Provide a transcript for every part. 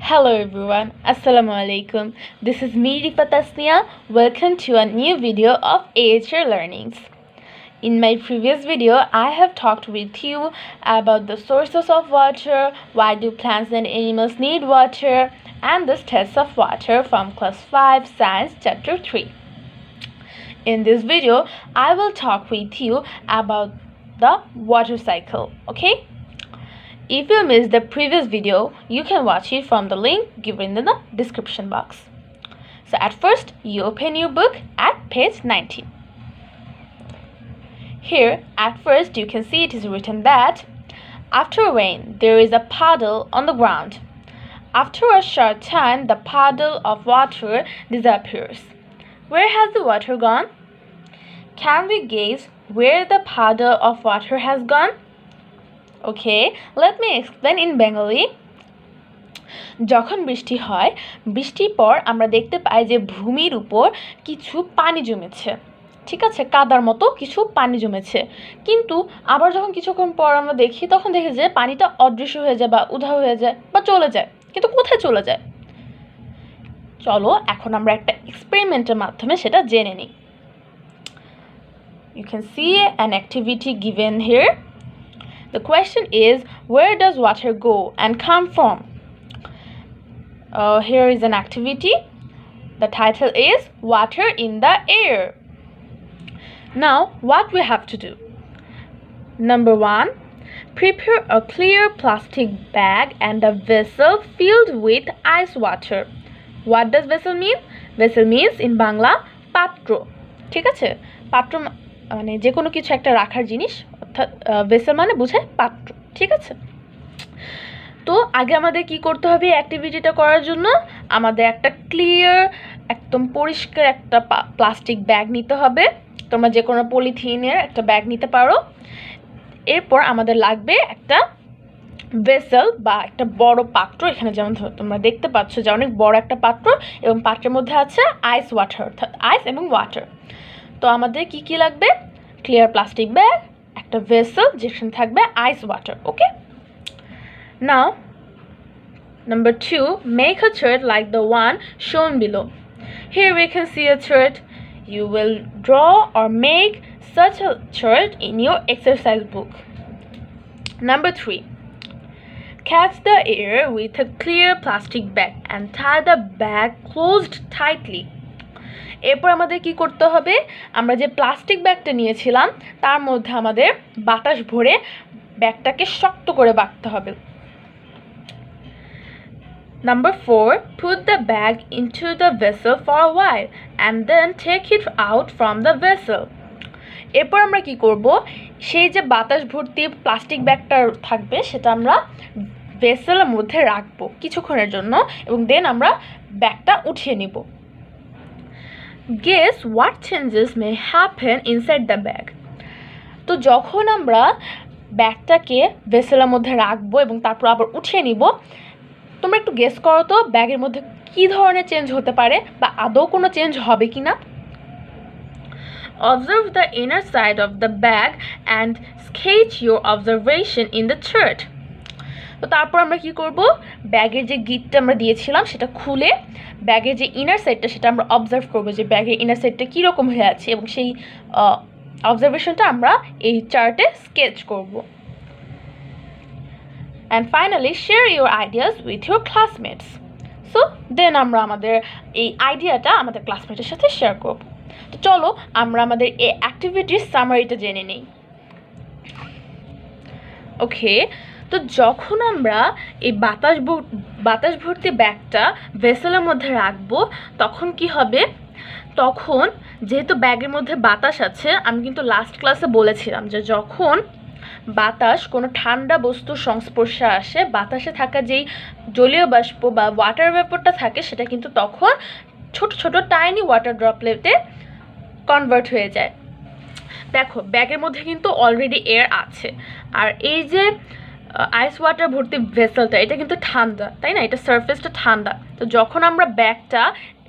Hello everyone, Assalamu alaikum. This is me Refa Tasnia. Welcome to a new video of AHR Learnings. In my previous video, I have talked with you about the sources of water, why do plants and animals need water, and the tests of water from class 5 science chapter 3. In this video, I will talk with you about the water cycle, okay? If you missed the previous video, you can watch it from the link given in the description box. So at first, you open your book at page 19. Here, at first, you can see it is written that after rain, there is a puddle on the ground. After a short time, the puddle of water disappears. Where has the water gone? Can we guess where the puddle of water has gone? Okay, let me explain in Bengali. যখন বৃষ্টি হয় বৃষ্টির পর আমরা দেখতে পাই যে ভূমির উপর কিছু পানি জমেছে, ঠিক আছে, কাদার মতো কিছু পানি জমেছে, কিন্তু আবার যখন কিছুক্ষণ পর আমরা দেখি তখন দেখি যে পানিটা অদৃশ্য হয়ে যায় বা উধাও হয়ে যায় বা চলে যায়, কিন্তু কোথায় চলে যায়? চলো এখন আমরা একটা এক্সপেরিমেন্টের মাধ্যমে সেটা জেনে নিই. You can see an activity given here. The question is, where does water go and come from? Here is an activity. The title is Water in the Air. Now, what we have to do? Number 1, prepare a clear plastic bag and a vessel filled with ice water. What does vessel mean? Vessel means in Bangla, patro. ঠিক আছে? পাত্র মানে যে কোনো কিছু একটা রাখার জিনিস, অর্থাৎ ভেসেল মানে বোঝায় পাত্র, ঠিক আছে? তো আগে আমাদের কি করতে হবে অ্যাক্টিভিটিটা করার জন্য? আমাদের একটা ক্লিয়ার, একদম পরিষ্কার একটা প্লাস্টিক ব্যাগ নিতে হবে. তোমরা যে কোনো পলিথিনের একটা ব্যাগ নিতে পারো. এরপর আমাদের লাগবে একটা ভেসেল বা একটা বড় পাত্র. এখানে যেমন তোমরা দেখতে পাচ্ছ যে অনেক বড় একটা পাত্র এবং পাত্রের মধ্যে আছে আইস ওয়াটার, অর্থাৎ আইস এবং ওয়াটার. তো আমাদের কি কি লাগবে? ক্লিয়ার প্লাস্টিক ব্যাগ, একটা ভেসেল যেখানে থাকবে ice water. Okay, now number 2, make a chart like the one shown below. Here we can see a chart. You will draw or make such a chart in your exercise book. Number 3, catch the air with a clear plastic bag and tie the bag closed tightly. এরপর আমাদের কি করতে হবে? আমরা যে plastic ব্যাগটা নিয়েছিলাম তার মধ্যে আমাদের বাতাস ভরে ব্যাগটাকে শক্ত করে বাঁধতে হবে. Number 4, put the bag into the vessel for a while and then take it out from the vessel. এরপর আমরা কি করব? সেই যে বাতাস ভর্তি প্লাস্টিক ব্যাগটা থাকবে সেটা আমরা ভেসেলের মধ্যে রাখবো কিছুক্ষণের জন্য এবং দেন আমরা ব্যাগটা উঠিয়ে নিব. Guess what changes may happen inside the bag. তো যখন আমরা ব্যাগটাকে ভেসেলের মধ্যে রাখবো এবং তারপর আবার উঠিয়ে নিব, তোমরা একটু গেস করো তো ব্যাগের মধ্যে কি ধরনের চেঞ্জ হতে পারে বা আদৌ কোনো চেঞ্জ হবে কি না? Observe the inner side of the bag and sketch your observation in the chart. তো তারপর আমরা কি করব? ব্যাগের যে গিটটা আমরা দিয়েছিলাম সেটা খুলে ব্যাগের যে ইনার সাইডটা সেটা আমরা অবজার্ভ করব যে ব্যাগের ইনার সাইডটা কীরকম হয়ে আছে এবং সেই অবজারভেশনটা আমরা এই চার্টে স্কেচ করব. And finally, share your ideas with your classmates. So, then আমরা আমাদের এই আইডিয়াটা আমাদের ক্লাসমেটের সাথে শেয়ার করব. তো চলো আমরা আমাদের এই অ্যাক্টিভিটির সামারিটা জেনে নিই. ওকে, তো যখন আমরা এই বাতাস ভর্তি ব্যাগটা ভেসেলের মধ্যে রাখবো তখন কি হবে? তখন যেহেতু ব্যাগের মধ্যে বাতাস আছে, আমি কিন্তু লাস্ট ক্লাসে বলেছিলাম যে যখন বাতাস কোনো ঠান্ডা বস্তুর সংস্পর্শে আসে, বাতাসে থাকা যেই জলীয় বাষ্প বা ওয়াটার ভেপরটা থাকে সেটা কিন্তু তখন ছোট ছোট টাইনি ওয়াটার ড্রপলেটে কনভার্ট হয়ে যায়. দেখো ব্যাগের মধ্যে কিন্তু অলরেডি এয়ার আছে, আর এই যে আইস ওয়াটার ভর্তি ভেসেলটা এটা কিন্তু ঠান্ডা, তাই না? এটা সারফেসটা ঠান্ডা. তো যখন আমরা ব্যাগটা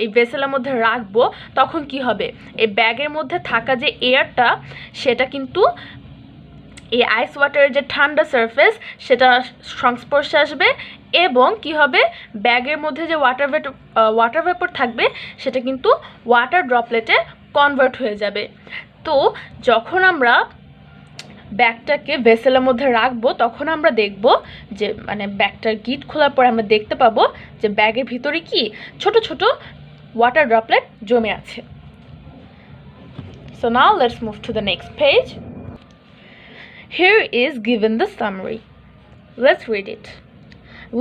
এই ভেসেলের মধ্যে রাখবো তখন কি হবে? এই ব্যাগের মধ্যে থাকা যে এয়ারটা সেটা কিন্তু এই আইস ওয়াটারের যে ঠান্ডা সারফেস সেটা সংস্পর্শে আসবে এবং কি হবে, ব্যাগের মধ্যে যে ওয়াটার ভেপর থাকবে সেটা কিন্তু ওয়াটার ড্রপলেটে কনভার্ট হয়ে যাবে। তো যখন আমরা ব্যাগটাকে ভেসেলের মধ্যে রাখবো তখন আমরা দেখব যে মানে ব্যাগটার গিট খোলার পর আমরা দেখতে পাবো যে ব্যাগের ভিতরে কি ছোট ছোট ওয়াটার ড্রপলেট জমে আছে। So now let's move to the next page. Here is given the summary. Let's read it.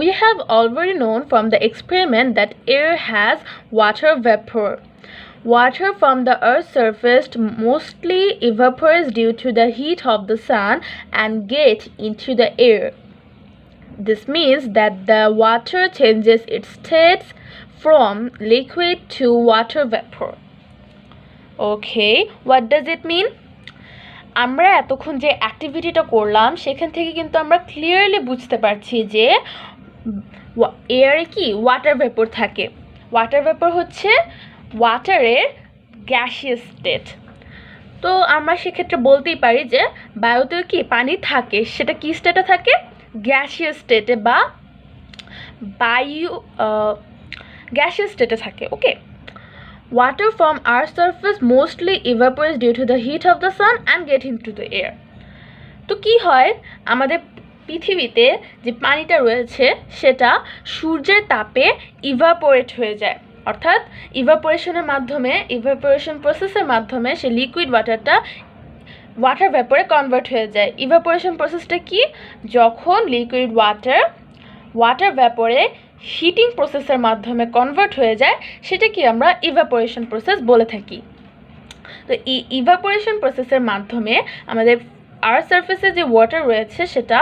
We have already known from the experiment that air has water vapor. Water from the Earth's surface mostly evaporates due to the heat of the sun and gets into the air. This means that the water changes its state from liquid to water vapor. Okay, what does it mean? আমরা এতক্ষণ যে অ্যাক্টিভিটিটা করলাম সেখান থেকে কিন্তু আমরা clearly বুঝতে পারছি যে এয়ারে কি ওয়াটার ভেপর থাকে। ওয়াটার ভেপর হচ্ছে ওয়াটারের গ্যাসিয়াস স্টেট। তো আমরা সেক্ষেত্রে বলতেই পারি যে বায়ুতেও কি পানি থাকে, সেটা কি স্টেটে থাকে, গ্যাসিয়াস স্টেটে বা বায়ু গ্যাসিয়াস স্টেটে থাকে। ওকে, water from our surface mostly evaporates due to the heat of the sun and get into the air. তো কি হয়, আমাদের পৃথিবীতে যে পানিটা রয়েছে সেটা সূর্যের তাপে ইভাপোরেট হয়ে যায়, অর্থাৎ ইভাপোরেশন প্রসেসের মাধ্যমে সে লিকুইড ওয়াটারটা ওয়াটার ভেপরে কনভার্ট হয়ে যায়। ইভাপোরেশন প্রসেসটা কি, যখন লিকুইড ওয়াটার ভেপরে হিটিং প্রসেসের মাধ্যমে কনভার্ট হয়ে যায় সেটা কি আমরা ইভাপোরেশন প্রসেস বলে থাকি। তো এই ইভাপোরেশন প্রসেসের মাধ্যমে আমাদের আর্থ সারফেসে যে ওয়াটার রয়েছে সেটা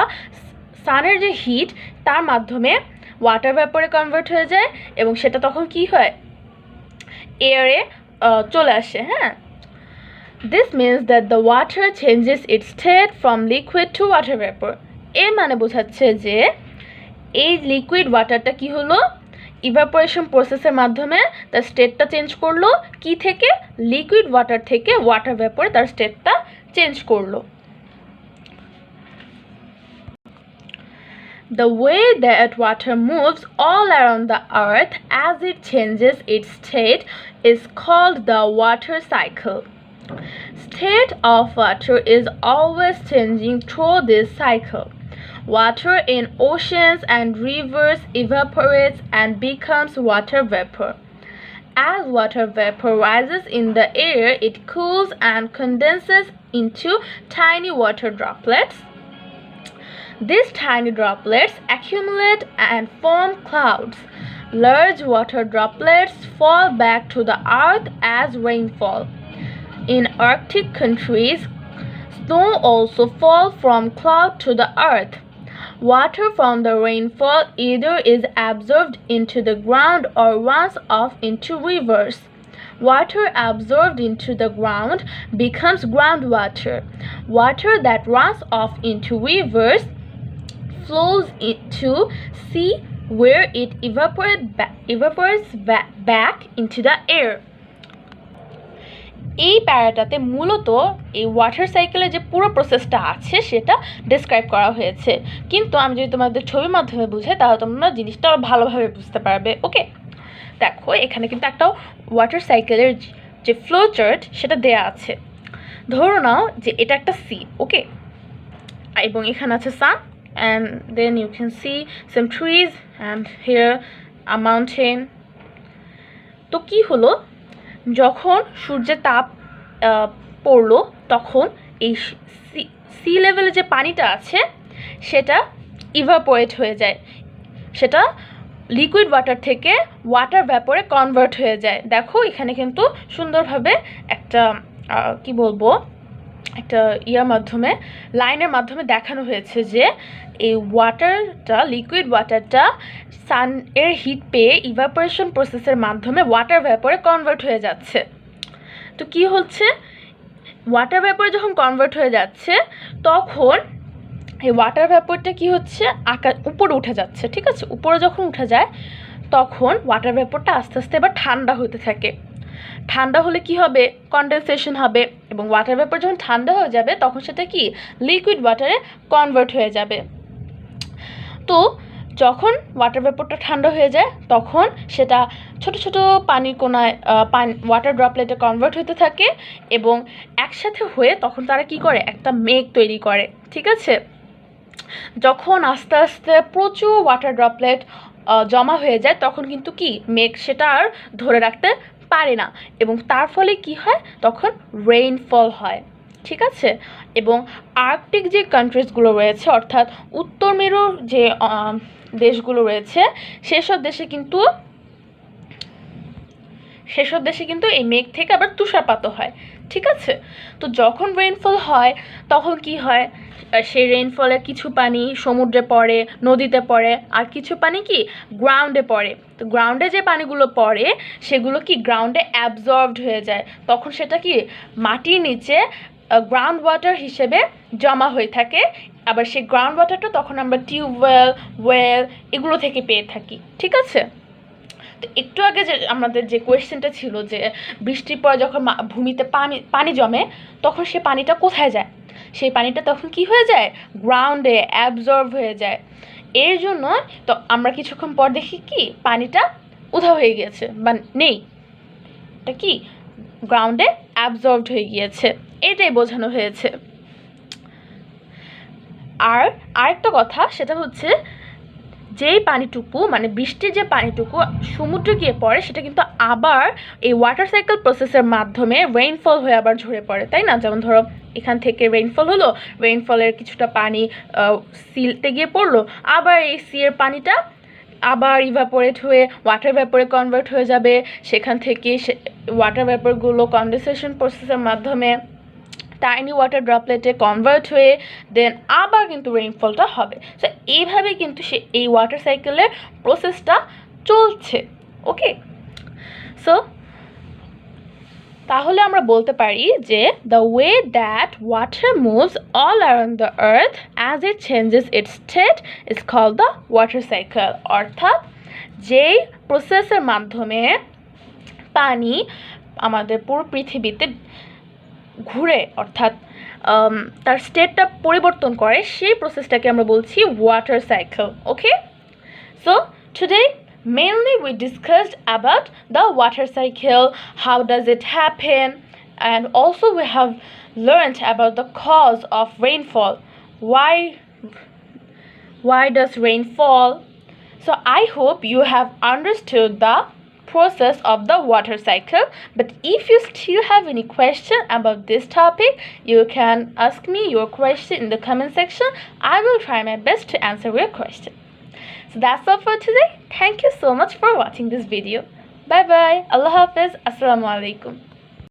সানের যে হিট তার মাধ্যমে ওয়াটার ভেপরে কনভার্ট হয়ে যায় এবং সেটা তখন কি হয়, এয়ারে চলে আসে। হ্যাঁ, this means that the water changes its state from liquid to water vapour. এর মানে বোঝাচ্ছে যে এই লিকুইড ওয়াটারটা কি হলো, ইভাপোরেশন প্রসেসের মাধ্যমে তার স্টেটটা চেঞ্জ করলো, কি থেকে, লিকুইড ওয়াটার থেকে ওয়াটার ভেপরে তার স্টেটটা চেঞ্জ করলো। The way that water moves all around the earth as it changes its state is called the water cycle. State of water is always changing through this cycle. Water in oceans and rivers evaporates and becomes water vapor. As water vapor rises in the air, it cools and condenses into tiny water droplets. These tiny droplets accumulate and form clouds. Large water droplets fall back to the earth as rainfall. In Arctic countries, snow also falls from cloud to the earth. Water from the rainfall either is absorbed into the ground or runs off into rivers. Water absorbed into the ground becomes groundwater. Water that runs off into rivers flows into sea where it evaporates back into the air. এই প্যারাটাতে মূলত এই water সাইকেলের যে পুরো প্রসেসটা আছে সেটা describe করা হয়েছে, কিন্তু আমি যদি তোমাদের ছবির মাধ্যমে বুঝাই তাহলে তোমরা জিনিসটা ভালোভাবে বুঝতে পারবে। ওকে, দেখো এখানে কিন্তু একটা ওয়াটার সাইকেলের যে ফ্লো চার্ট সেটা দেয়া আছে। ধরো নাও যে এটা একটা সি, ওকে, এবং এখানে আছে সান and then you can see some trees and here a mountain. তো কি হলো, যখন সূর্যের তাপ পড়লো তখন এই সি লেভেলে যে পানিটা আছে সেটা ইভাপোরেট হয়ে যায়, সেটা লিকুইড ওয়াটার থেকে ওয়াটার ভ্যাপরে কনভার্ট হয়ে যায়। দেখো এখানে কিন্তু সুন্দরভাবে একটা কি বলবো, একটা লাইনের মাধ্যমে দেখানো হয়েছে যে এই ওয়াটারটা, লিকুইড ওয়াটারটা সান এর হিট পেয়ে ইভাপোরেশন প্রসেসের মাধ্যমে ওয়াটার ভ্যাপরে কনভার্ট হয়ে যাচ্ছে। তো কি হচ্ছে, ওয়াটার ভ্যাপরে যখন কনভার্ট হয়ে যাচ্ছে তখন এই ওয়াটার ভ্যাপরটা কি হচ্ছে, উপরে উঠে যাচ্ছে। ঠিক আছে, উপরে যখন উঠে যায় তখন ওয়াটার ভ্যাপরটা আস্তে আস্তে এবার ঠান্ডা হতে থাকে। ঠান্ডা হলে কি হবে, কনডেনসেশন হবে এবং ওয়াটার ভেপর যখন ঠান্ডা হয়ে যাবে তখন সেটা কি লিকুইড ওয়াটারে কনভার্ট হয়ে যাবে। তো যখন ওয়াটার ভেপরটা ঠান্ডা হয়ে যায় তখন সেটা ছোট ছোট পানির কোনায় ওয়াটার ড্রপলেটে কনভার্ট হতে থাকে এবং একসাথে হয়ে তখন তারা কি করে একটা মেঘ তৈরি করে, ঠিক আছে। যখন আস্তে আস্তে প্রচুর ওয়াটার ড্রপলেট জমা হয়ে যায় তখন কিন্তু কি মেঘ সেটা আর ধরে রাখতে পারে না এবং তার ফলে কি হয় তখন রেইনফল হয়, ঠিক আছে। এবং আর্কটিক যে কান্ট্রিজগুলো রয়েছে অর্থাৎ উত্তর মেরুর যে দেশগুলো রয়েছে সেসব দেশে কিন্তু এই মেঘ থেকে আবার তুষারপাতও হয়, ঠিক আছে। তো যখন রেইনফল হয় তখন কি হয়, সেই রেইনফলে কিছু পানি সমুদ্রে পড়ে, নদীতে পড়ে, আর কিছু পানি কি গ্রাউন্ডে পড়ে। তো গ্রাউন্ডে যে পানিগুলো পড়ে সেগুলো কি গ্রাউন্ডে অ্যাবজর্বড হয়ে যায়, তখন সেটা কি মাটির নিচে গ্রাউন্ড ওয়াটার হিসেবে জমা হয়ে থাকে। আবার সেই গ্রাউন্ড ওয়াটারটা তখন আমরা টিউবওয়েল, ওয়েল এগুলো থেকে পেয়ে থাকি, ঠিক আছে। তো একটু আগে যে আমাদের যে কোয়েশ্চেনটা ছিল যে বৃষ্টির পর যখন ভূমিতে পানি জমে তখন সে পানিটা কোথায় যায়, সেই পানিটা তখন কি হয়ে যায় গ্রাউন্ডে অ্যাবজর্ব হয়ে যায়। এর জন্য তো আমরা কিছুক্ষণ পর দেখি কি পানিটা উধাও হয়ে গিয়েছে বা নেই, এটা কি গ্রাউন্ডে অ্যাবজর্বড হয়ে গিয়েছে, এটাই বোঝানো হয়েছে। আর আরেকটা কথা সেটা হচ্ছে যেই পানিটুকু মানে বৃষ্টির যে পানিটুকু সমুদ্রে গিয়ে পড়ে সেটা কিন্তু আবার এই ওয়াটার সাইকেল প্রসেসের মাধ্যমে রেইনফল হয়ে আবার ঝরে পড়ে, তাই না। যেমন ধরো এখান থেকে রেইনফল হলো, রেইনফলের কিছুটা পানি সিতে গিয়ে পড়লো, আবার এই সিয়ের পানিটা আবার ইভাপোরেট হয়ে ওয়াটার ভ্যাপরে কনভার্ট হয়ে যাবে, সেখান থেকে ওয়াটার ভ্যাপরগুলো কনডেনসেশন প্রসেসের মাধ্যমে টাইনি ওয়াটার ড্রপলেটে কনভার্ট হয়ে দেন আবার কিন্তু রেইনফলটা হবে। সো এইভাবে কিন্তু এই ওয়াটার সাইকেলের প্রসেসটা চলছে, ওকে। সো তাহলে আমরা বলতে পারি যে the way that water moves all around the earth as it changes its state is called the water cycle. অর্থাৎ যেই প্রসেসের মাধ্যমে পানি আমাদের পুরো পৃথিবীতে ঘুরে অর্থাৎ তার স্টেটটা পরিবর্তন করে সেই প্রসেসটাকে আমরা বলছি water cycle, okay. So today mainly we discussed about the water cycle, how does it happen, and also we have learned about the cause of rainfall, why does rain fall. So I hope you have understood the process of the water cycle, but if you still have any question about this topic you can ask me your question in the comment section. I will try my best to answer your question. So that's all for today. Thank you so much for watching this video. Bye bye. Allah Hafiz. Assalamu alaikum.